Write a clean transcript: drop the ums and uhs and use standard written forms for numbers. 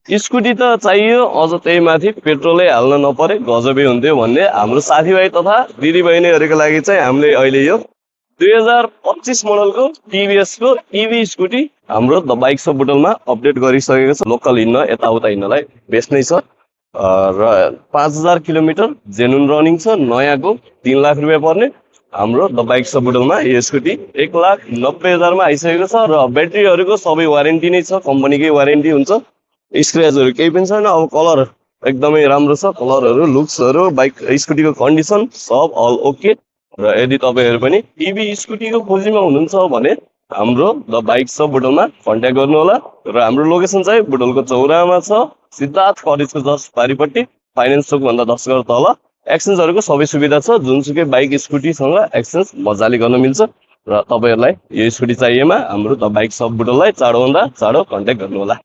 Scooty त चाहियो, अझ त्यही माथि पेट्रोलै हाल्न नपरे गजबै हुन्थ्यो भन्ने हाम्रो साथीभाइ तथा दिदीबहिनीहरूको लागि चाहिँ हामीले अहिले यो 2025 मोडलको टिभीएसको इभी स्कुटी हाम्रो द बाइक सप बुटलमा अपडेट गरिसकेको छ। लोकल हिँड्न यताउता हिँड्नलाई बेस्ट नै छ र 5000 किलोमिटर जेनुन रनिङ छ। नयाँको 3 लाख रुपियाँ पर्ने हाम्रो द बाइक सप बुटलमा यो स्कुटी 1,90,000 मा आइसकेको छ र ब्याट्रीहरूको सबै वारेन्टी नै छ, कम्पनीकै वारेन्टी हुन्छ। स्क्र्याचहरू केही पनि छैन। अब कलर एकदमै राम्रो छ, कलरहरू लुक्सहरू बाइक स्कुटीको कन्डिसन सब अल ओके। र यदि तपाईँहरू पनि इभी स्कुटीको खोजीमा हुनुहुन्छ भने हाम्रो द बाइक सप बुटलमा कन्ट्याक्ट गर्नु होला। र हाम्रो लोकेसन चाहिँ बुटलको चौरामा छ, सिद्धार्थ कलेजको जस्ट पारिपट्टि, फाइनेन्स चोक भन्दा 10 घर तल। एक्सचेन्जहरूको सबै सुविधा छ, जुनसुकै बाइक स्कुटीसँग एक्सचेन्ज मजाले गर्न मिल्छ। र तपाईँहरूलाई यो स्कुटी चाहिएमा हाम्रो द बाइक सप बुटललाई चाँडोभन्दा चाँडो कन्ट्याक्ट गर्नु होला।